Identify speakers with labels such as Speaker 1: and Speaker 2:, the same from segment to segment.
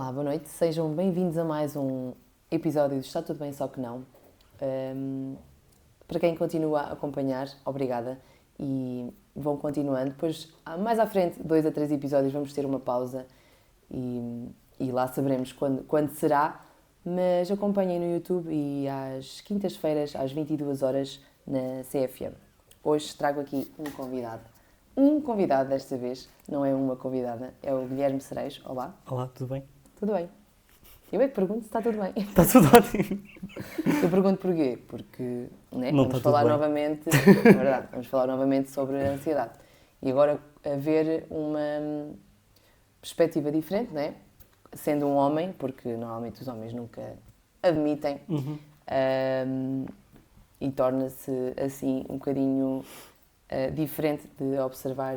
Speaker 1: Olá, boa noite. Sejam bem-vindos a mais um episódio de Está Tudo Bem, Só Que Não. Para quem continua a acompanhar, obrigada. E vão continuando. Depois, mais à frente, 2 a 3 episódios, vamos ter uma pausa e lá saberemos quando será. Mas acompanhem no YouTube e às quintas-feiras, às 22 horas, na CFM. Hoje trago aqui um convidado. Um convidado desta vez, não é uma convidada, é o Guilherme Cerejo. Olá.
Speaker 2: Olá, tudo bem?
Speaker 1: Tudo bem. Eu é que pergunto se está tudo bem.
Speaker 2: Está tudo ótimo.
Speaker 1: Eu pergunto porquê? Porque
Speaker 2: Não
Speaker 1: vamos
Speaker 2: está
Speaker 1: falar
Speaker 2: tudo bem.
Speaker 1: novamente, é verdade, vamos falar novamente sobre a ansiedade. E agora haver uma perspectiva diferente, não é? Sendo um homem, porque normalmente os homens nunca admitem, e torna-se assim um bocadinho diferente de observar,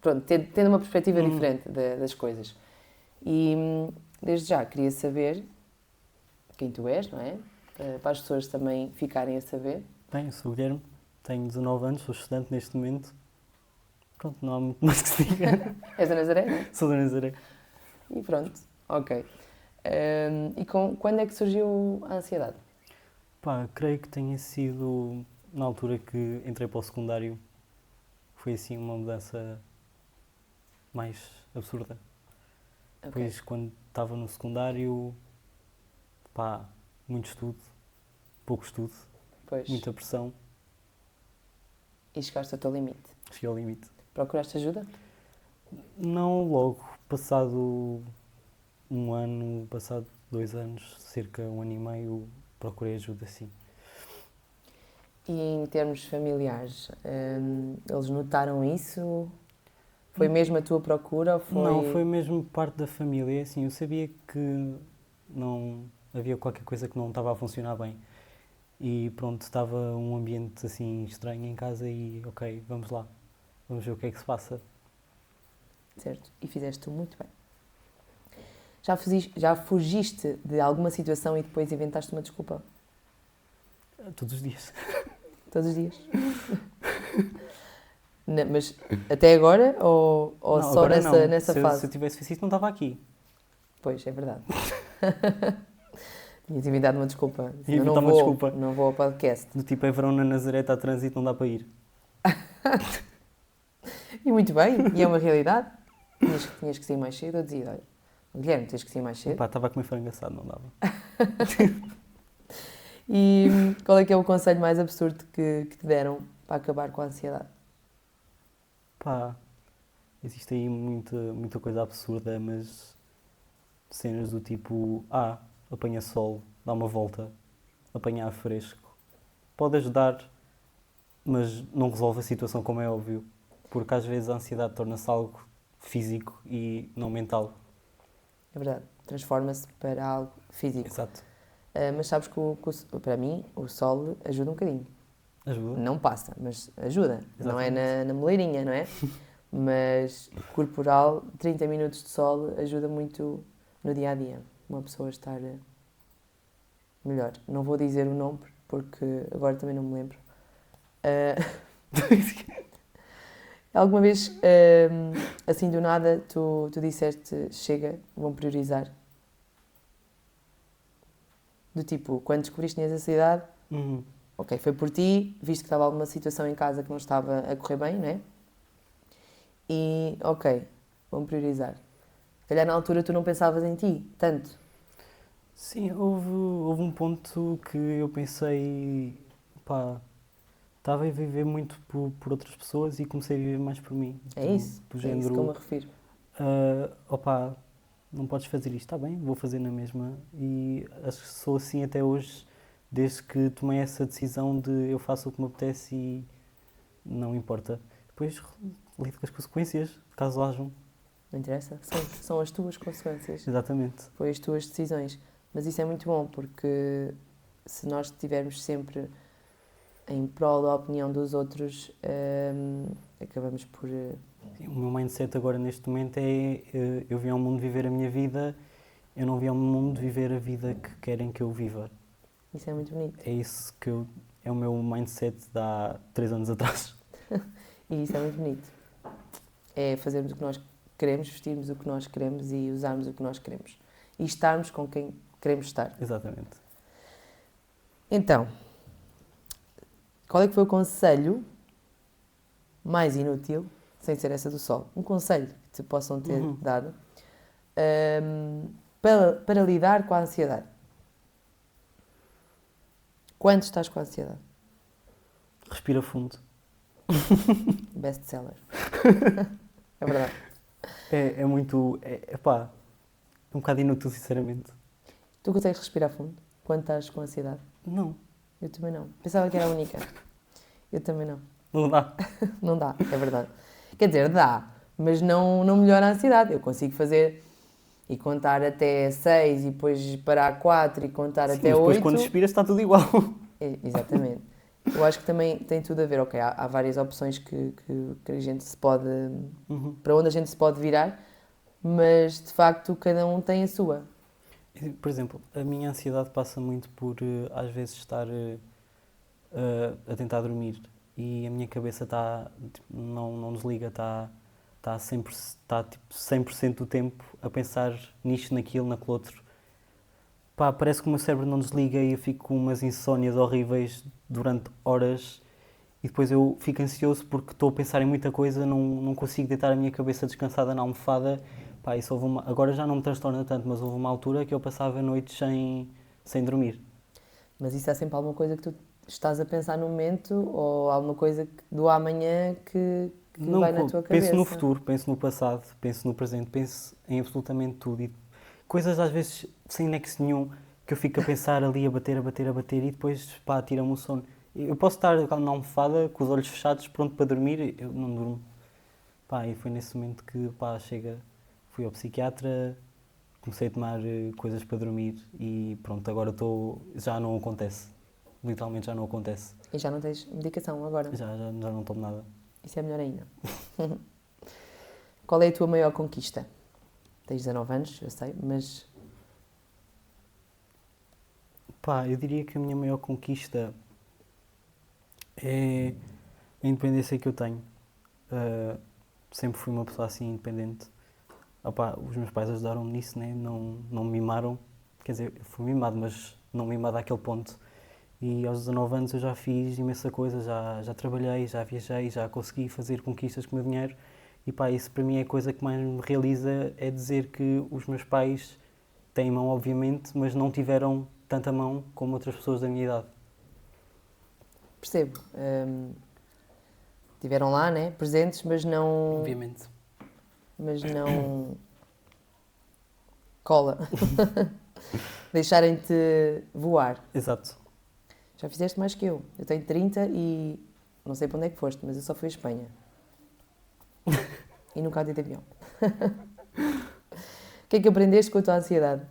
Speaker 1: pronto, tendo uma perspectiva diferente das coisas. E desde já queria saber quem tu és, não é? Para as pessoas também ficarem a saber.
Speaker 2: Bem, eu sou o Guilherme, tenho 19 anos, sou estudante neste momento. Pronto, não há muito mais que se diga.
Speaker 1: És da Nazaré, não é?
Speaker 2: Sou da Nazaré.
Speaker 1: E pronto, ok. E quando é que surgiu a ansiedade?
Speaker 2: Pá, creio que tenha sido na altura que entrei para o secundário. Foi assim uma mudança mais absurda.
Speaker 1: Ok.
Speaker 2: Pois quando estava no secundário, pá, muito estudo, pouco estudo,
Speaker 1: Pois.
Speaker 2: muita pressão,
Speaker 1: E chegaste ao teu limite.
Speaker 2: cheguei ao limite.
Speaker 1: Procuraste ajuda?
Speaker 2: Não logo, passado um ano, passado 2 anos, cerca de 1 ano e meio, procurei ajuda, sim.
Speaker 1: E em termos familiares, eles notaram isso? Foi mesmo a tua procura ou foi...
Speaker 2: Não, foi mesmo parte da família, assim, eu sabia que não havia qualquer coisa que não estava a funcionar bem. E pronto, estava um ambiente assim estranho em casa e ok, vamos lá, vamos ver o que é que se passa.
Speaker 1: Certo, e fizeste muito bem. Já fugiste de alguma situação e depois inventaste uma desculpa?
Speaker 2: Todos os dias.
Speaker 1: Todos os dias? Mas até agora ou
Speaker 2: Não,
Speaker 1: só
Speaker 2: agora não.
Speaker 1: nessa
Speaker 2: Se
Speaker 1: fase?
Speaker 2: eu tivesse feito isso, não estava aqui.
Speaker 1: Pois, é verdade. Tinhas inventado uma desculpa.
Speaker 2: Ia
Speaker 1: Eu não
Speaker 2: inventar uma
Speaker 1: vou,
Speaker 2: desculpa.
Speaker 1: não vou ao podcast.
Speaker 2: Do tipo, é verão na Nazaré, está a trânsito, não dá para ir.
Speaker 1: E muito bem, e é uma realidade. Tinhas que sair mais cedo. Eu dizia, olha, Guilherme, tens que sair mais cedo.
Speaker 2: Pá, estava a comer frango assado, não dava.
Speaker 1: E qual é que é o conselho mais absurdo que te deram para acabar com a ansiedade?
Speaker 2: Pá, existe aí muita coisa absurda, mas cenas do tipo, apanha sol, dá uma volta, apanha ar fresco. Pode ajudar, mas não resolve a situação, como é óbvio, porque às vezes a ansiedade torna-se algo físico e não mental.
Speaker 1: É verdade, transforma-se para algo físico.
Speaker 2: Exato.
Speaker 1: Mas sabes que, para mim, o sol ajuda um bocadinho.
Speaker 2: Ajuda.
Speaker 1: Não passa, mas ajuda. Não é
Speaker 2: Exatamente.
Speaker 1: na moleirinha, não é? Mas corporal, 30 minutos de sol ajuda muito no dia a dia. Uma pessoa estar melhor. Não vou dizer o nome porque agora também não me lembro. Alguma vez, assim do nada, tu disseste: chega, vão priorizar? Do tipo, quando descobriste que tinhas ansiedade, ok, foi por ti, viste que estava alguma situação em casa que não estava a correr bem, não é? E, ok, vamos priorizar. Se calhar na altura tu não pensavas em ti, tanto.
Speaker 2: Sim, houve um ponto que eu pensei, pá, estava a viver muito por outras pessoas e comecei a viver mais por mim.
Speaker 1: É isso,
Speaker 2: Do
Speaker 1: é
Speaker 2: género,
Speaker 1: isso que eu me refiro.
Speaker 2: opá, não podes fazer isto, está bem, vou fazer na mesma. E acho que sou assim até hoje, desde que tomei essa decisão de eu faço o que me apetece e não importa. Depois lido com as consequências, caso hajam.
Speaker 1: Não interessa? São as tuas consequências.
Speaker 2: Exatamente.
Speaker 1: Foi as tuas decisões. Mas isso é muito bom, porque se nós estivermos sempre em prol da opinião dos outros, acabamos por...
Speaker 2: O meu mindset agora neste momento é eu vim ao mundo viver a minha vida, eu não vim ao mundo viver a vida que querem que eu viva.
Speaker 1: Isso é muito bonito.
Speaker 2: É isso que é o meu mindset de há 3 anos atrás.
Speaker 1: E isso é muito bonito. É fazermos o que nós queremos, vestirmos o que nós queremos e usarmos o que nós queremos. E estarmos com quem queremos estar.
Speaker 2: Exatamente.
Speaker 1: Então, qual é que foi o conselho mais inútil, sem ser essa do sol? Um conselho que te possam ter dado para lidar com a ansiedade. Quando estás com a ansiedade?
Speaker 2: Respira fundo.
Speaker 1: Best seller. É verdade.
Speaker 2: É muito... Pá, é um bocado inútil, sinceramente.
Speaker 1: Tu consegues respirar fundo quando estás com ansiedade?
Speaker 2: Não.
Speaker 1: Eu também não. Pensava que era a única. Eu também não.
Speaker 2: Não dá.
Speaker 1: Não dá, é verdade. Quer dizer, dá, mas não melhora a ansiedade. Eu consigo fazer e contar até 6 e depois parar a 4 e contar
Speaker 2: Sim,
Speaker 1: até
Speaker 2: mas
Speaker 1: 8.
Speaker 2: depois quando respiras está tudo igual.
Speaker 1: Exatamente. Eu acho que também tem tudo a ver, ok, há várias opções que a gente se pode, para onde a gente se pode virar, mas de facto cada um tem a sua.
Speaker 2: Por exemplo, a minha ansiedade passa muito por, às vezes, estar a tentar dormir e a minha cabeça está, tipo, não desliga, está 100%, está tipo 100% do tempo a pensar nisto, naquilo, naquele outro. Pá, parece que o meu cérebro não desliga e eu fico com umas insónias horríveis durante horas e depois eu fico ansioso porque estou a pensar em muita coisa, não consigo deitar a minha cabeça descansada na almofada. Pá, isso agora já não me transtorna tanto, mas houve uma altura que eu passava noites sem dormir.
Speaker 1: Mas isso é sempre alguma coisa que tu estás a pensar no momento ou alguma coisa do amanhã que
Speaker 2: Não,
Speaker 1: vai na tua cabeça?
Speaker 2: penso no futuro, penso no passado, penso no presente, penso em absolutamente tudo. E coisas às vezes sem nexo nenhum, que eu fico a pensar ali, a bater e depois, pá, tira-me o sono. Eu posso estar na almofada, com os olhos fechados, pronto para dormir, eu não durmo. Pá, e foi nesse momento que, pá, fui ao psiquiatra, comecei a tomar coisas para dormir e pronto, agora já não acontece. Literalmente já não acontece.
Speaker 1: E já não tens medicação agora?
Speaker 2: Já não tomo nada.
Speaker 1: Isso é melhor ainda. Qual é a tua maior conquista? Tens 19 anos, eu sei, mas...
Speaker 2: Pá, eu diria que a minha maior conquista é a independência que eu tenho. Sempre fui uma pessoa assim independente. Opá, os meus pais ajudaram-me nisso, né? Não me mimaram. Quer dizer, eu fui mimado, mas não mimado àquele ponto. E aos 19 anos eu já fiz imensa coisa, já trabalhei, já viajei, já consegui fazer conquistas com o meu dinheiro. E pá, isso para mim é a coisa que mais me realiza, é dizer que os meus pais têm mão, obviamente, mas não tiveram tanta mão como outras pessoas da minha idade.
Speaker 1: Percebo. Tiveram lá, né? Presentes, mas não...
Speaker 2: Obviamente.
Speaker 1: Mas não... Cola. Deixarem-te voar.
Speaker 2: Exato.
Speaker 1: Já fizeste mais que eu. Eu tenho 30 e... Não sei para onde é que foste, mas eu só fui à Espanha. E nunca andei de avião. O que é que aprendeste com a tua ansiedade?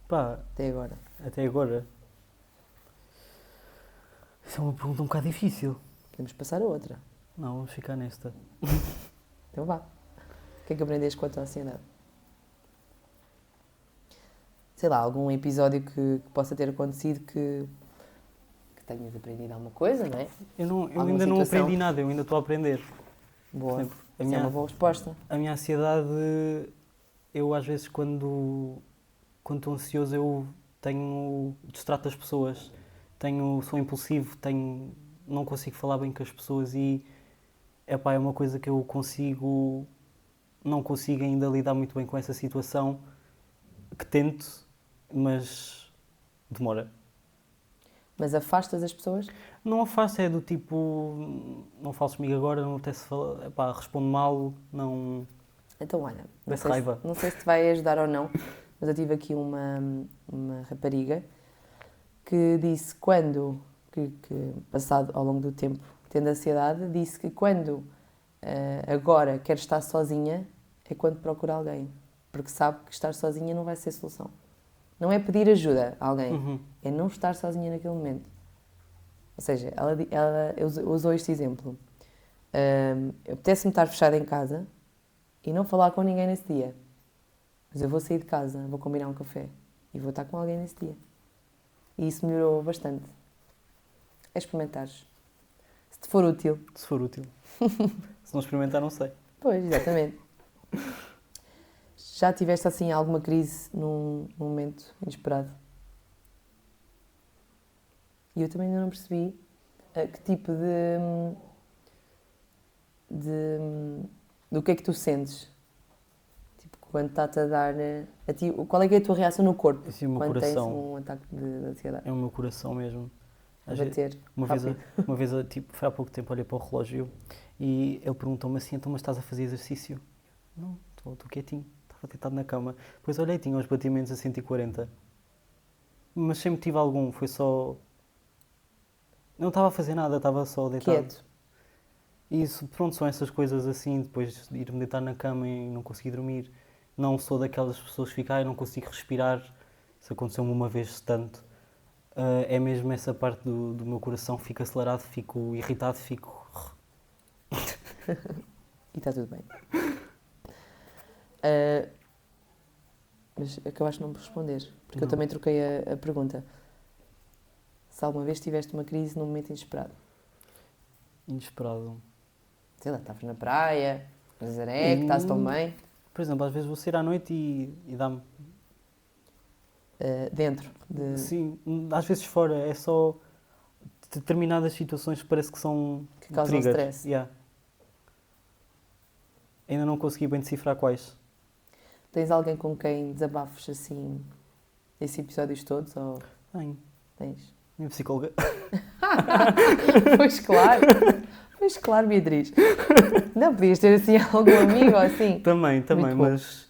Speaker 2: Pá,
Speaker 1: Até agora.
Speaker 2: Isso é uma pergunta um bocado difícil.
Speaker 1: Podemos passar a outra.
Speaker 2: Não, vamos ficar nesta.
Speaker 1: Então vá. O que é que aprendeste com a tua ansiedade? Sei lá, algum episódio que possa ter acontecido que tenhas aprendido alguma coisa, não é?
Speaker 2: Eu
Speaker 1: Alguma
Speaker 2: ainda não
Speaker 1: situação?
Speaker 2: aprendi nada, eu ainda estou a aprender.
Speaker 1: Boa.
Speaker 2: Por exemplo,
Speaker 1: Isso é uma boa resposta.
Speaker 2: a minha ansiedade, eu às vezes quando estou ansioso eu distrato as pessoas, sou impulsivo, não consigo falar bem com as pessoas e epá, é uma coisa que eu não consigo ainda lidar muito bem com essa situação, que tento, mas demora.
Speaker 1: Mas afastas as pessoas?
Speaker 2: Não a faço, é do tipo, não fales comigo agora, não apetece falar, epá, respondo mal, não...
Speaker 1: Então olha,
Speaker 2: Dá-se raiva.
Speaker 1: não sei se te vai ajudar ou não, mas eu tive aqui uma rapariga que disse que passado ao longo do tempo, tendo ansiedade, disse que quando agora quer estar sozinha é quando procura alguém, porque sabe que estar sozinha não vai ser solução. Não é pedir ajuda a alguém, é não estar sozinha naquele momento. Ou seja, ela usou este exemplo. Eu apetece-me estar fechada em casa e não falar com ninguém nesse dia. Mas eu vou sair de casa, vou combinar um café e vou estar com alguém nesse dia. E isso melhorou bastante. É experimentares. Se te for útil.
Speaker 2: Se for útil. Se não experimentar, não sei.
Speaker 1: Pois, exatamente. Já tiveste assim alguma crise num momento inesperado? E eu também ainda não percebi que tipo do que é que tu sentes? Tipo, quando está-te a dar a ti, qual é que é a tua reação no corpo
Speaker 2: Assim, o meu
Speaker 1: quando tens
Speaker 2: coração,
Speaker 1: um ataque de ansiedade?
Speaker 2: é o meu coração mesmo.
Speaker 1: A
Speaker 2: Às ve-
Speaker 1: bater
Speaker 2: Uma vez,
Speaker 1: rápido.
Speaker 2: uma vez tipo, foi há pouco tempo, olhei para o relógio e ele perguntou-me assim, então, mas estás a fazer exercício? Não, estou quietinho, estava deitado na cama. Depois olhei, tinha uns batimentos a 140. Mas sempre tive algum, foi só... Não estava a fazer nada, estava só deitado.
Speaker 1: Quieto.
Speaker 2: E isso, pronto, são essas coisas assim, depois de ir-me deitar na cama e não conseguir dormir. Não sou daquelas pessoas que ficam, eu não consigo respirar. Isso aconteceu-me uma vez tanto. É mesmo essa parte do meu coração, fico acelerado, fico irritado, fico...
Speaker 1: E está tudo bem. Ah, mas acabaste de não me responder, porque eu
Speaker 2: Não.
Speaker 1: também troquei a pergunta. Se alguma vez tiveste uma crise num momento inesperado?
Speaker 2: Inesperado.
Speaker 1: Sei lá, estavas na praia, na Nazaré, que estás tão
Speaker 2: E,
Speaker 1: bem,
Speaker 2: por exemplo, às vezes vou sair à noite e dá-me...
Speaker 1: dentro de...
Speaker 2: Sim, às vezes fora, é só determinadas situações que parece que são
Speaker 1: que causam
Speaker 2: triggers.
Speaker 1: stress.
Speaker 2: Yeah. Ainda não consegui bem decifrar quais.
Speaker 1: Tens alguém com quem desabafes assim esses episódios todos? Ou
Speaker 2: Tenho.
Speaker 1: tens?
Speaker 2: Minha psicóloga.
Speaker 1: Pois claro! Pois claro, Beatriz. Não, podias ter assim algum amigo ou assim.
Speaker 2: Também,
Speaker 1: Muito bom.
Speaker 2: mas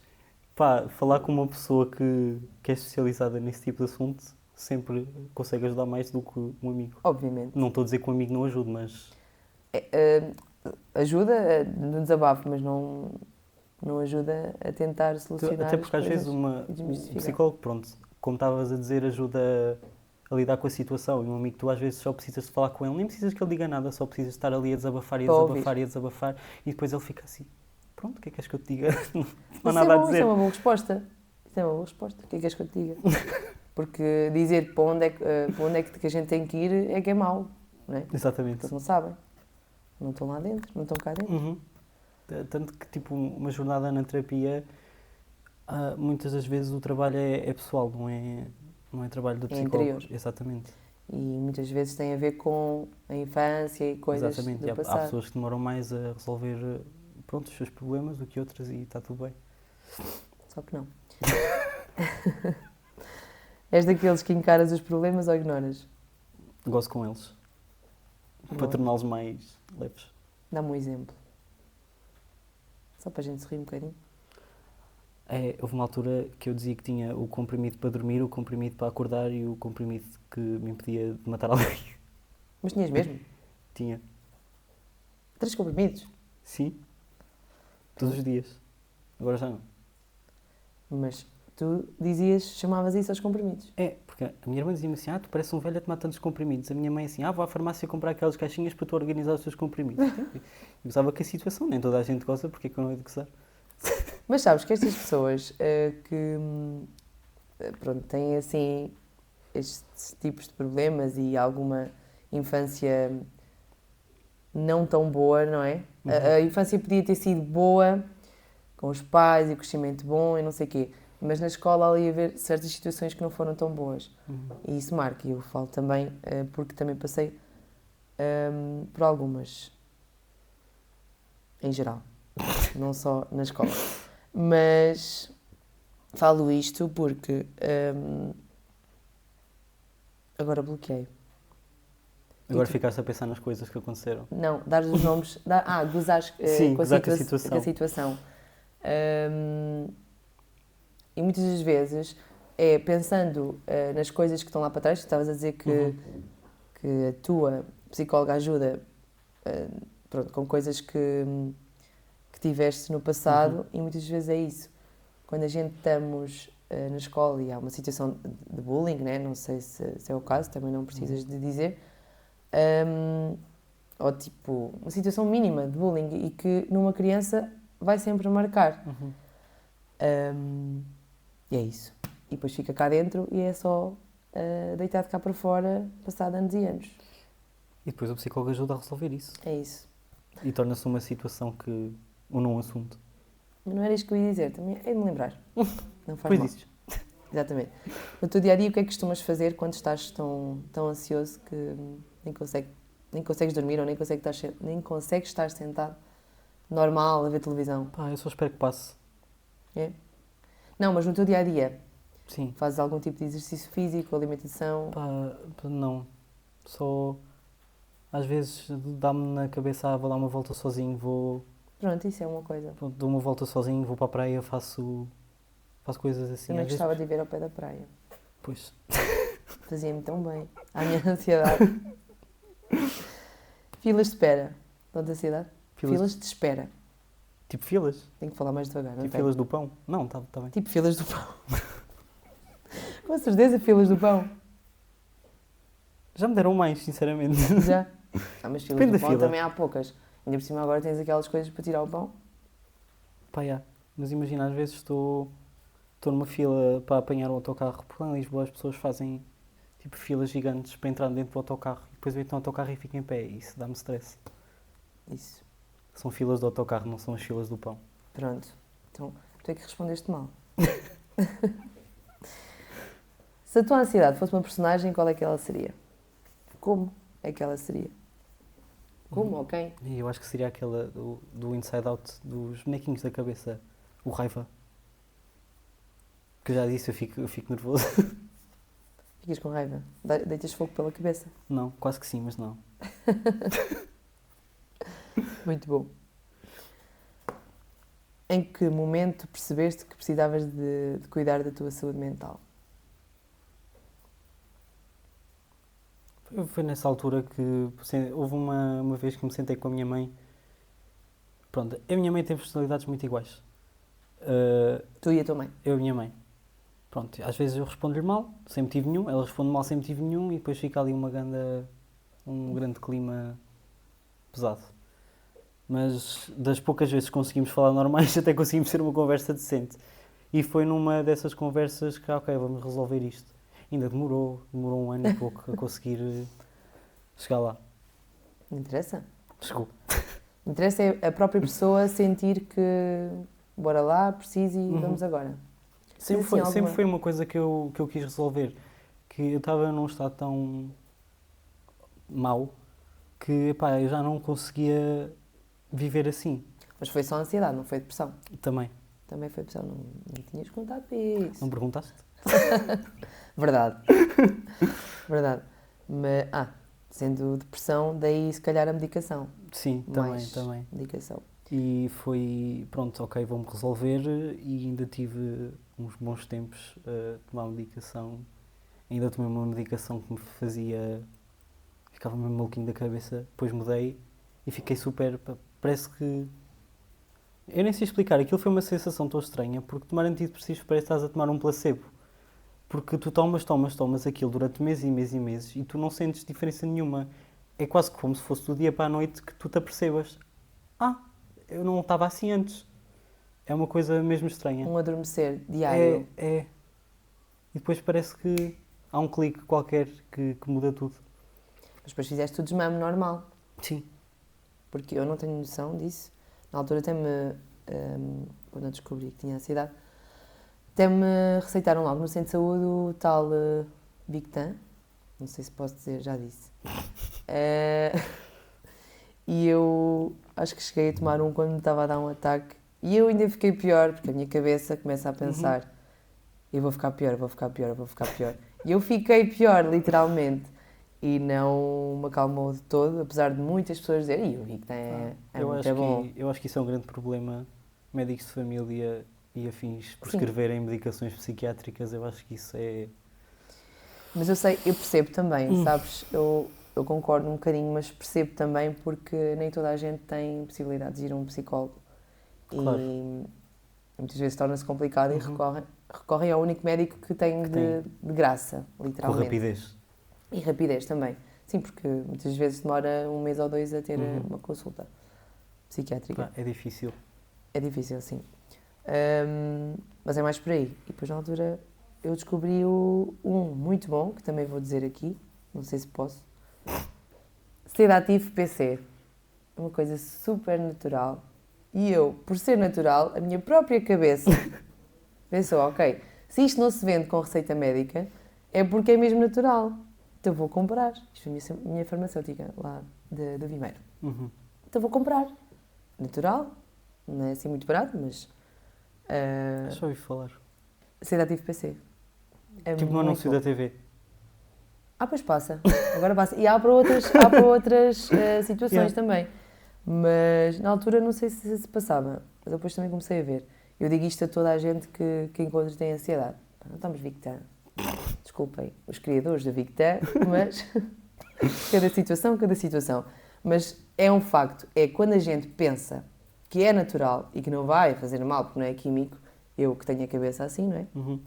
Speaker 2: pá, falar com uma pessoa que é especializada nesse tipo de assunto sempre consegue ajudar mais do que um amigo.
Speaker 1: Obviamente.
Speaker 2: Não estou a dizer que um amigo não ajude, mas
Speaker 1: Ajuda no desabafo, mas não ajuda a tentar solucionar
Speaker 2: até
Speaker 1: as
Speaker 2: porque às vezes
Speaker 1: coisas e
Speaker 2: um
Speaker 1: desmistificar.
Speaker 2: psicólogo, pronto, como estavas a dizer, ajuda a lidar com a situação. E um amigo, tu às vezes só precisas de falar com ele, nem precisas que ele diga nada, só precisas de estar ali a desabafar e a
Speaker 1: Para
Speaker 2: desabafar
Speaker 1: ouvir.
Speaker 2: e a desabafar e depois ele fica assim, pronto, o que é que queres que eu te diga? Não há
Speaker 1: Isso
Speaker 2: nada
Speaker 1: é
Speaker 2: a
Speaker 1: bom, isso
Speaker 2: dizer.
Speaker 1: é uma boa resposta. Isso é uma boa resposta. O que é que és que eu te diga? Porque dizer para onde é que a gente tem que ir é que é mau, não é? Porque
Speaker 2: Exatamente.
Speaker 1: eles não sabem. Não estão lá dentro, não estão cá dentro.
Speaker 2: Uhum. Tanto que, tipo, uma jornada na terapia, muitas das vezes o trabalho é pessoal, não é trabalho do
Speaker 1: É
Speaker 2: psicólogo.
Speaker 1: interior.
Speaker 2: Exatamente.
Speaker 1: E muitas vezes tem a ver com a infância e coisas
Speaker 2: Exatamente. E
Speaker 1: do
Speaker 2: há
Speaker 1: passado.
Speaker 2: pessoas que demoram mais a resolver pronto, os seus problemas do que outras e está tudo bem.
Speaker 1: Só que não. És daqueles que encaras os problemas ou ignoras?
Speaker 2: Gosto com eles. Para
Speaker 1: Boa.
Speaker 2: torná-los mais leves.
Speaker 1: Dá-me um exemplo. Só para a gente se rir um bocadinho.
Speaker 2: Houve uma altura que eu dizia que tinha o comprimido para dormir, o comprimido para acordar e o comprimido que me impedia de matar alguém.
Speaker 1: Mas tinhas mesmo?
Speaker 2: Tinha.
Speaker 1: 3 comprimidos?
Speaker 2: Sim. Todos os dias. Agora já não.
Speaker 1: Mas tu chamavas isso aos comprimidos.
Speaker 2: Porque a minha irmã dizia-me assim, tu pareces um velho a tomar tantos comprimidos. A minha mãe assim, vou à farmácia comprar aquelas caixinhas para tu organizar os teus comprimidos. Eu gostava que a situação, nem toda a gente gosta, porque é que eu não hei de gozar?
Speaker 1: Mas sabes que estas pessoas pronto, têm assim estes tipos de problemas e alguma infância não tão boa, não é?
Speaker 2: Uhum.
Speaker 1: A infância podia ter sido boa, com os pais e crescimento bom e não sei o quê, mas na escola ali ia haver certas situações que não foram tão boas. E isso marca, e eu falo também, porque também passei por algumas, em geral, não só na escola. Mas falo isto porque agora bloqueei.
Speaker 2: Agora
Speaker 1: tu?
Speaker 2: ficaste a pensar nas coisas que aconteceram.
Speaker 1: Não, dar os nomes. Gozares
Speaker 2: Sim,
Speaker 1: com,
Speaker 2: gozar com a
Speaker 1: com a situação. E muitas das vezes é pensando nas coisas que estão lá para trás. Tu estavas a dizer que a tua psicóloga ajuda pronto, com coisas que tiveste no passado, e muitas vezes é isso. Quando a gente estamos na escola e há uma situação de bullying, né? Não sei se é o caso, também não precisas de dizer. Ou tipo, uma situação mínima de bullying e que numa criança vai sempre marcar. E é isso. E depois fica cá dentro e é só deitado cá para fora, passado anos e anos.
Speaker 2: E depois o psicólogo ajuda a resolver isso.
Speaker 1: É isso.
Speaker 2: E torna-se uma situação que ou não assunto.
Speaker 1: Mas não era isto que eu ia dizer, também hei de me lembrar. Não faz
Speaker 2: Pois
Speaker 1: mal.
Speaker 2: dizes.
Speaker 1: Exatamente. No teu dia-a-dia, o que é que costumas fazer quando estás tão ansioso que nem consegues dormir ou nem consegues estar sentado normal a ver televisão?
Speaker 2: Pá, eu só espero que passe.
Speaker 1: É? Não, mas no teu dia-a-dia,
Speaker 2: Sim.
Speaker 1: fazes algum tipo de exercício físico, alimentação?
Speaker 2: Pá, não. Só às vezes dá-me na cabeça, vou dar uma volta sozinho,
Speaker 1: Pronto, isso é uma coisa.
Speaker 2: dou uma volta sozinho, vou para a praia, faço coisas assim.
Speaker 1: Também
Speaker 2: Às
Speaker 1: gostava
Speaker 2: vezes,
Speaker 1: de ir ao pé da praia.
Speaker 2: pois,
Speaker 1: Fazia-me tão bem. À minha ansiedade. Filas de espera. Dão-te ansiedade? Filas de espera.
Speaker 2: Tipo filas?
Speaker 1: Tenho que falar mais devagar, não
Speaker 2: Tipo
Speaker 1: tenho?
Speaker 2: filas do pão? Não, tá bem.
Speaker 1: Tipo filas do pão. Com certeza, filas do pão.
Speaker 2: Já me deram mais, sinceramente.
Speaker 1: Já. Mas filas
Speaker 2: Depende
Speaker 1: do
Speaker 2: da
Speaker 1: pão
Speaker 2: fila.
Speaker 1: também há poucas. Ainda por cima agora tens aquelas coisas para tirar o pão.
Speaker 2: Pá, já. Mas imagina, às vezes estou numa fila para apanhar o autocarro, porque lá em Lisboa as pessoas fazem tipo filas gigantes para entrar dentro do autocarro e depois entram no autocarro e ficam em pé. E isso dá-me stress.
Speaker 1: Isso.
Speaker 2: São filas do autocarro, não são as filas do pão.
Speaker 1: Pronto. Então, tu é que respondeste mal. Se a tua ansiedade fosse uma personagem, qual é que ela seria? Como é que ela seria? Como ou quem?
Speaker 2: E eu acho que seria aquela do Inside Out, dos bonequinhos da cabeça, o Raiva. Que eu já disse, eu fico nervoso.
Speaker 1: Ficas com raiva? Deitas fogo pela cabeça?
Speaker 2: Não, quase que sim, mas não.
Speaker 1: Muito bom. Em que momento percebeste que precisavas de cuidar da tua saúde mental?
Speaker 2: Foi nessa altura que houve uma vez que me sentei com a minha mãe. Pronto, a minha mãe tem personalidades muito iguais.
Speaker 1: Tu e a tua mãe?
Speaker 2: Eu e a minha mãe. Pronto, às vezes eu respondo-lhe mal, sempre tive nenhum. Ela responde mal, sempre tive nenhum. E depois fica ali um grande clima pesado. Mas das poucas vezes que conseguimos falar normais, até conseguimos ter uma conversa decente. E foi numa dessas conversas que, ok, vamos resolver isto. Ainda demorou um ano e pouco a conseguir chegar lá.
Speaker 1: Não interessa?
Speaker 2: Chegou.
Speaker 1: Interessa é a própria pessoa sentir que bora lá, preciso e vamos agora.
Speaker 2: Sempre
Speaker 1: Mas, assim,
Speaker 2: foi uma coisa que eu quis resolver. Que eu estava num estado tão mau que epá, eu já não conseguia viver assim.
Speaker 1: Mas foi só ansiedade, não foi depressão.
Speaker 2: Também.
Speaker 1: Também foi depressão, não tinhas contado isso.
Speaker 2: Não perguntaste?
Speaker 1: Verdade. Verdade. Mas, sendo depressão, daí se calhar a medicação.
Speaker 2: Sim,
Speaker 1: Mais
Speaker 2: também.
Speaker 1: medicação.
Speaker 2: E foi, pronto, ok, vou-me resolver e ainda tive uns bons tempos a tomar medicação. Ainda tomei uma medicação que me ficava mesmo maluquinho da cabeça. Depois mudei e fiquei super, parece que... Eu nem sei explicar, aquilo foi uma sensação tão estranha, porque tomar antidepressivos parece que estás a tomar um placebo. Porque tu tomas aquilo durante meses e meses e meses e tu não sentes diferença nenhuma. É quase como se fosse do dia para a noite que tu te apercebas. Eu não estava assim antes. É uma coisa mesmo estranha.
Speaker 1: Um adormecer diário.
Speaker 2: É. E depois parece que há um clique qualquer que muda tudo.
Speaker 1: Mas depois fizeste o desmame normal.
Speaker 2: Sim.
Speaker 1: Porque eu não tenho noção disso. Na altura até quando eu descobri que tinha ansiedade, até me receitaram logo no centro de saúde o tal Victan. Não sei se posso dizer, já disse. E eu acho que cheguei a tomar um quando me estava a dar um ataque. E eu ainda fiquei pior, porque a minha cabeça começa a pensar eu vou ficar pior. E eu fiquei pior, literalmente. E não me acalmou de todo, apesar de muitas pessoas dizerem o Victan é muito bom.
Speaker 2: Eu acho que isso é um grande problema. Médicos de família e afins prescreverem medicações psiquiátricas, eu acho que isso é...
Speaker 1: Mas eu percebo também, sabes? Eu concordo um bocadinho, mas percebo também porque nem toda a gente tem possibilidade de ir a um psicólogo.
Speaker 2: Claro.
Speaker 1: E muitas vezes torna-se complicado e recorrem ao único médico que tem de graça, literalmente.
Speaker 2: Com rapidez.
Speaker 1: E rapidez também. Sim, porque muitas vezes demora 1 mês ou 2 a ter uma consulta psiquiátrica.
Speaker 2: É difícil.
Speaker 1: É difícil, sim. Mas é mais por aí. E depois, na altura, eu descobri um muito bom, que também vou dizer aqui, não sei se posso. Sedativo PC. Uma coisa super natural, E eu, por ser natural, a minha própria cabeça pensou, ok, se isto não se vende com receita médica, é porque é mesmo natural. Então vou comprar. Isto foi a minha farmacêutica lá de Vimeiro.
Speaker 2: Uhum.
Speaker 1: Então vou comprar. Natural, não é assim muito barato, mas...
Speaker 2: Já ouvi falar.
Speaker 1: Sedativo PC. É
Speaker 2: Tipo no
Speaker 1: muito
Speaker 2: anúncio
Speaker 1: bom.
Speaker 2: da TV.
Speaker 1: Pois passa. Agora passa. E há para outras situações
Speaker 2: Yeah.
Speaker 1: também. Mas na altura não sei se passava. Mas depois também comecei a ver. Eu digo isto a toda a gente que encontro tem ansiedade. Não estamos Victan. Desculpem os criadores da Victan, mas cada situação. Mas é um facto. É quando a gente pensa que é natural e que não vai fazer mal porque não é químico, eu que tenho a cabeça assim, não é?
Speaker 2: Uhum.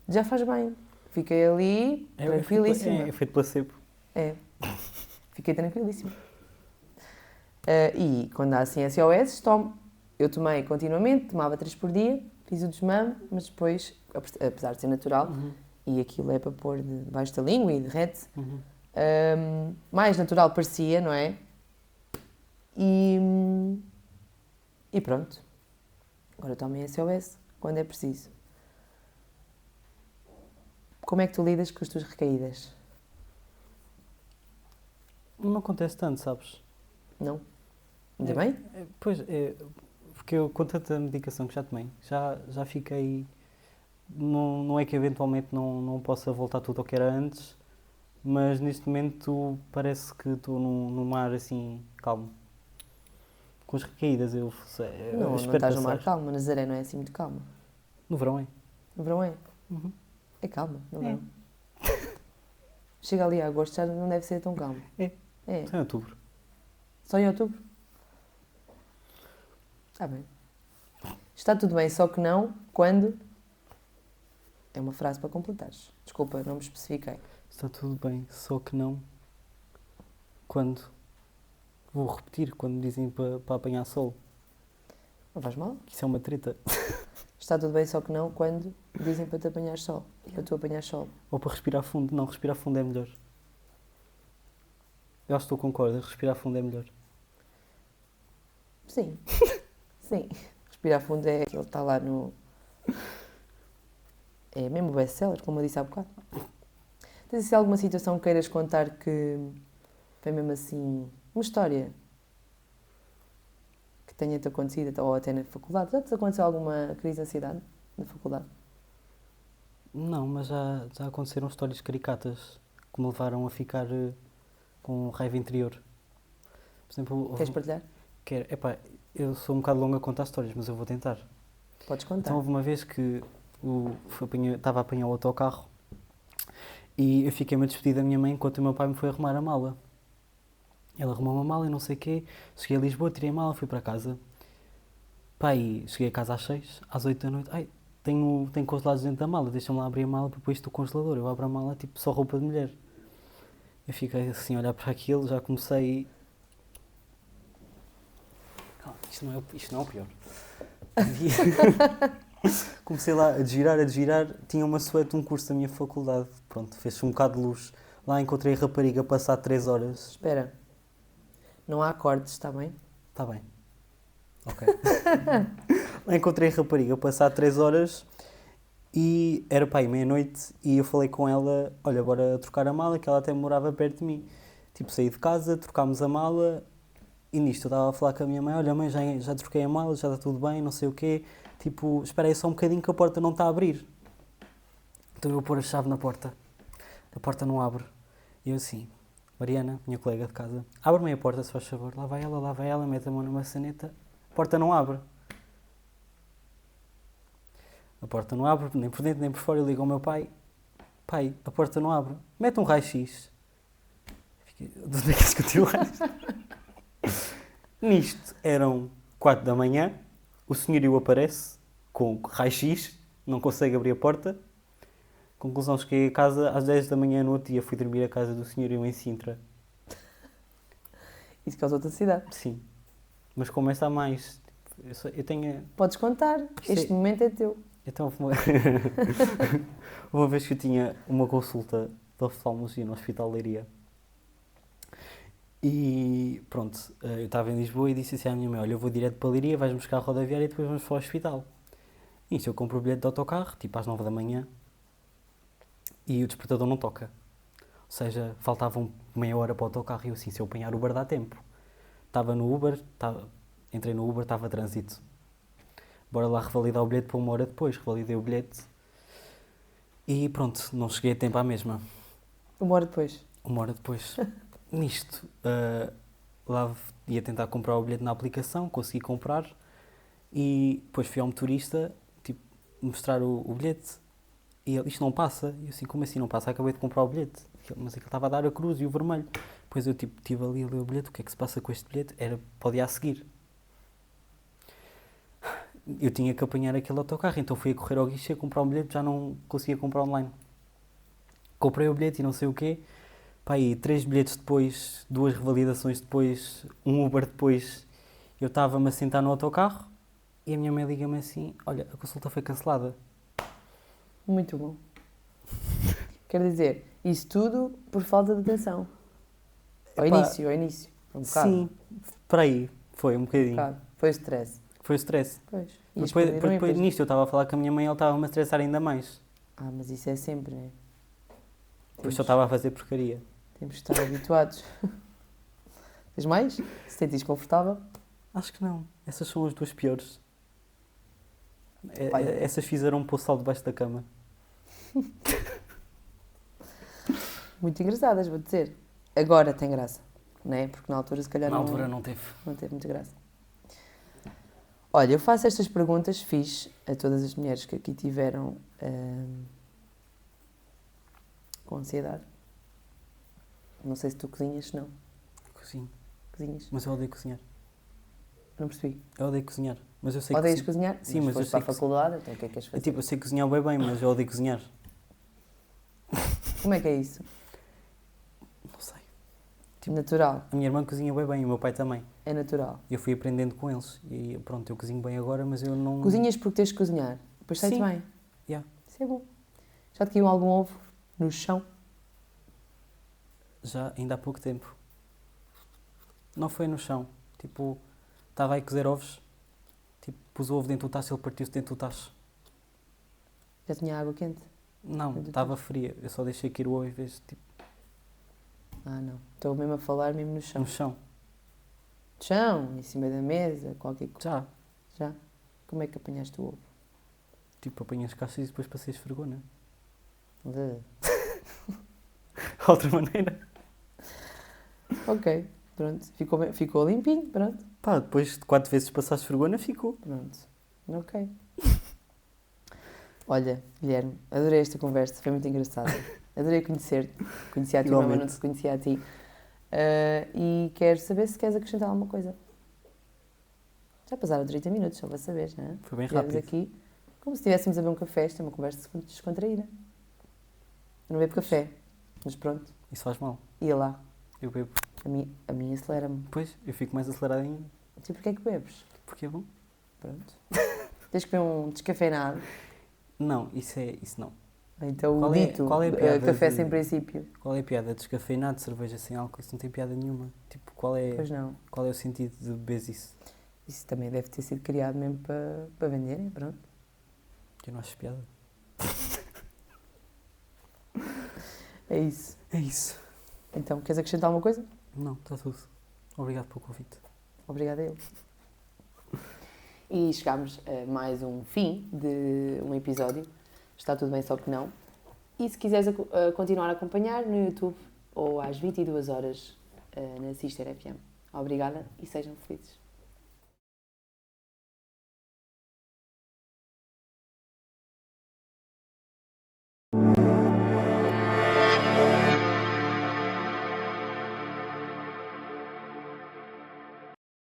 Speaker 1: Já faz bem. Fiquei ali, tranquilíssima.
Speaker 2: É feito placebo.
Speaker 1: É, fiquei tranquilíssima. E quando há assim SOS, tomo. Eu tomei continuamente, tomava 3 por dia, fiz o desmame, mas depois, apesar de ser natural, e aquilo é para pôr debaixo da língua e derrete, mais natural parecia, não é? E pronto. Agora tomem SOS quando é preciso. Como é que tu lidas com as tuas recaídas?
Speaker 2: Não acontece tanto, sabes?
Speaker 1: Não? Ainda bem?
Speaker 2: Pois, porque eu, com tanta medicação que já tomei, já fiquei... Não é que eventualmente não possa voltar tudo ao que era antes, mas neste momento parece que estou num mar assim, calmo. Com as recaídas eu
Speaker 1: Não
Speaker 2: espero
Speaker 1: estás num
Speaker 2: passar.
Speaker 1: mar calmo. Nazaré não é assim muito calma.
Speaker 2: No verão é.
Speaker 1: No verão é.
Speaker 2: Uhum.
Speaker 1: É calma, no
Speaker 2: É.
Speaker 1: verão. Chega ali a agosto já não deve ser tão calmo.
Speaker 2: É.
Speaker 1: É.
Speaker 2: Só em outubro.
Speaker 1: Só em outubro? Está bem. Está tudo bem, só que não quando... É uma frase para completares. Desculpa, não me especifiquei.
Speaker 2: Está tudo bem, só que não quando... Vou repetir, quando dizem para apanhar sol.
Speaker 1: Não faz mal.
Speaker 2: Isso é uma treta.
Speaker 1: Está tudo bem, só que não quando dizem para te apanhar sol. Para tu apanhar sol.
Speaker 2: Ou para respirar fundo. Não, respirar fundo é melhor. Eu acho que tu concordas, respirar fundo é melhor.
Speaker 1: Sim. Sim. Respirar fundo é aquele que está lá no... É mesmo best-seller, como eu disse há bocado. Tens assim alguma situação que queiras contar que foi mesmo assim... Uma história que tenha-te acontecido, ou até na faculdade. Já te aconteceu alguma crise de ansiedade na faculdade?
Speaker 2: Não, mas já aconteceram histórias caricatas que me levaram a ficar com raiva interior. Por exemplo,
Speaker 1: Queres partilhar?
Speaker 2: epá, eu sou um bocado longo a contar histórias, mas eu vou tentar.
Speaker 1: Podes contar.
Speaker 2: Então houve uma vez que estava a apanhar o autocarro e eu fiquei-me a despedir da minha mãe enquanto o meu pai me foi arrumar a mala. Ele arrumou uma mala e não sei o quê. Cheguei a Lisboa, tirei a mala, fui para casa. Pai, cheguei a casa às 6, às 8 da noite. Ai, tenho congelados dentro da mala, deixa-me lá abrir a mala para depois do congelador. Eu abro a mala, tipo, só roupa de mulher. Eu fiquei assim a olhar para aquilo, já comecei... Calma, isto não é o pior. Comecei lá a girar. Tinha uma suéte de um curso da minha faculdade. Pronto, fez-se um bocado de luz. Lá encontrei a rapariga passar 3 horas.
Speaker 1: Espera. Não há acordes, está bem?
Speaker 2: Está bem. Ok. Lá encontrei a rapariga passar 3 horas e era para aí meia-noite e eu falei com ela, olha, bora trocar a mala, que ela até morava perto de mim. Tipo, saí de casa, trocámos a mala e nisto eu estava a falar com a minha mãe, olha mãe, já troquei a mala, já está tudo bem, não sei o quê. Tipo, espera aí só um bocadinho que a porta não está a abrir. Então eu vou pôr a chave na porta. A porta não abre. E eu assim, Mariana, minha colega de casa, abre-me a porta se faz favor. Lá vai ela, mete a mão na maçaneta. A porta não abre. A porta não abre, nem por dentro nem por fora. Eu ligo ao meu pai. Pai, a porta não abre. Mete um raio-x. Fiquei, de onde é que se tirou o raio-x? Nisto, eram 4 da manhã. O senhorio aparece com raio-x. Não consegue abrir a porta. Conclusão, cheguei a casa às 10 da manhã no outro dia. Fui dormir à casa do senhorio em Sintra.
Speaker 1: Isso causou-te ansiedade.
Speaker 2: Sim. Mas como esta há mais... Eu tenho...
Speaker 1: Podes contar. Este momento é teu.
Speaker 2: Então, uma vez que eu tinha uma consulta de oftalmologia no Hospital de Leiria E pronto, eu estava em Lisboa e disse assim à minha mãe: olha, eu vou direto para a Leiria, vais buscar a rodoviária e depois vamos para o hospital. Nisto eu compro o bilhete de autocarro, tipo às 9 da manhã, e o despertador não toca. Ou seja, faltavam meia hora para o autocarro e eu assim, se eu apanhar o Uber dá tempo. Estava no Uber, entrei no Uber, estava a trânsito. Bora lá revalidar o bilhete para uma hora depois. Revalidei o bilhete e pronto, não cheguei a tempo à mesma.
Speaker 1: Uma hora depois.
Speaker 2: Uma hora depois. Nisto, lá ia tentar comprar o bilhete na aplicação, consegui comprar e depois fui ao motorista, tipo, mostrar o bilhete e ele, isto não passa. E eu assim, como assim não passa? Acabei de comprar o bilhete. Mas aquilo estava a dar a cruz e o vermelho. Depois eu tipo, estive ali a ler o bilhete, o que é que se passa com este bilhete? Era para o dia a seguir. Eu tinha que apanhar aquele autocarro, então fui a correr ao guichê comprar um bilhete, já não conseguia comprar online. Comprei o bilhete e não sei o quê. Pá, aí 3 bilhetes depois, 2 revalidações depois, um Uber depois, eu estava-me a sentar no autocarro e a minha mãe liga-me assim: olha, a consulta foi cancelada.
Speaker 1: Muito bom. Quer dizer, isso tudo por falta de atenção. Ao
Speaker 2: Epá,
Speaker 1: início. Um bocado.
Speaker 2: Sim, para aí, foi um
Speaker 1: Um
Speaker 2: bocadinho.
Speaker 1: bocado. Foi o stress.
Speaker 2: Foi o stress.
Speaker 1: Pois. E
Speaker 2: Depois nisto eu estava a falar com a minha mãe e ela estava-me a estressar ainda mais.
Speaker 1: Ah, mas isso é sempre, né?
Speaker 2: Depois só estava a fazer porcaria.
Speaker 1: Temos de estar habituados. Tens mais? Se te sentires confortável?
Speaker 2: Acho que não. Essas são as duas piores.
Speaker 1: Olha.
Speaker 2: Essas fizeram um poçal debaixo da cama.
Speaker 1: Muito engraçadas, vou dizer. Agora tem graça, não é? Porque na altura se calhar
Speaker 2: Na altura não teve.
Speaker 1: não teve muita graça. Olha, eu faço estas perguntas, fiz a todas as mulheres que aqui tiveram com ansiedade. Não sei se tu cozinhas, se não.
Speaker 2: Cozinho.
Speaker 1: Cozinhas?
Speaker 2: Mas eu odeio cozinhar.
Speaker 1: Não percebi.
Speaker 2: Eu odeio cozinhar. Mas eu sei
Speaker 1: Odeias cozinhar?
Speaker 2: Sim, mas eu
Speaker 1: foste
Speaker 2: sei
Speaker 1: para a faculdade, então o que é que queres fazer?
Speaker 2: Tipo, eu sei cozinhar bem, mas eu odeio cozinhar.
Speaker 1: Como é que é isso?
Speaker 2: Não sei.
Speaker 1: Natural.
Speaker 2: A minha irmã cozinha bem e o meu pai também.
Speaker 1: É natural.
Speaker 2: Eu fui aprendendo com eles. E pronto, eu cozinho bem agora, mas eu não...
Speaker 1: Cozinhas porque tens de cozinhar. Depois sai-te
Speaker 2: Sim.
Speaker 1: bem.
Speaker 2: Yeah.
Speaker 1: Isso é bom. Já te caiu algum ovo no chão?
Speaker 2: Já, ainda há pouco tempo. Não foi no chão. Tipo, estava aí a cozer ovos. Tipo, pus o ovo dentro do tacho e ele partiu-se dentro do tacho.
Speaker 1: Já tinha água quente?
Speaker 2: Não,
Speaker 1: Dentro do
Speaker 2: estava fria. Eu só deixei cair o ovo em vez de, tipo,
Speaker 1: Ah, não. Estou mesmo a falar mesmo no chão.
Speaker 2: no chão.
Speaker 1: Chão, em cima da mesa, qualquer coisa.
Speaker 2: Já.
Speaker 1: Já? Como é que apanhaste o ovo?
Speaker 2: Tipo, apanhei as caixas e depois passei a esfregona.
Speaker 1: De-
Speaker 2: Outra maneira.
Speaker 1: Ok, pronto. Ficou limpinho, pronto.
Speaker 2: Pá, depois de 4 vezes passar a esfregona, ficou.
Speaker 1: Pronto. Ok. Olha, Guilherme, adorei esta conversa, foi muito engraçada. Adorei conhecer-te. Conhecia a ti, mas não te conhecia a ti. E quero saber se queres acrescentar alguma coisa. Já passaram 30 minutos, só para saber, não é?
Speaker 2: Foi bem
Speaker 1: Viemos
Speaker 2: rápido.
Speaker 1: aqui como se estivéssemos a beber um café, isto é uma conversa descontraída. Eu não bebo café, mas pronto,
Speaker 2: Isso faz mal.
Speaker 1: ia lá.
Speaker 2: Eu bebo.
Speaker 1: A minha acelera-me.
Speaker 2: Depois, eu fico mais acelerado ainda.
Speaker 1: Tu porquê é que bebes?
Speaker 2: Porque é bom.
Speaker 1: Pronto. Tens que beber um descafeinado.
Speaker 2: Não, isso não.
Speaker 1: Então
Speaker 2: Qual
Speaker 1: o
Speaker 2: é-
Speaker 1: dito
Speaker 2: qual é a piada
Speaker 1: café
Speaker 2: de-
Speaker 1: sem princípio.
Speaker 2: Qual é a piada? Descafeinado, cerveja sem álcool, isso não tem piada nenhuma. Tipo,
Speaker 1: Pois não.
Speaker 2: qual é o sentido de beber isso?
Speaker 1: Isso também deve ter sido criado mesmo para venderem, pronto.
Speaker 2: Eu não acho piada.
Speaker 1: É isso.
Speaker 2: É isso.
Speaker 1: Então, queres acrescentar alguma coisa?
Speaker 2: Não, está tudo. Obrigado pelo convite.
Speaker 1: Obrigada a eu. E chegámos a mais um fim de um episódio. Está tudo bem, só que não. E se quiseres continuar a acompanhar no YouTube ou às 22 horas na Sister FM. Obrigada e sejam felizes.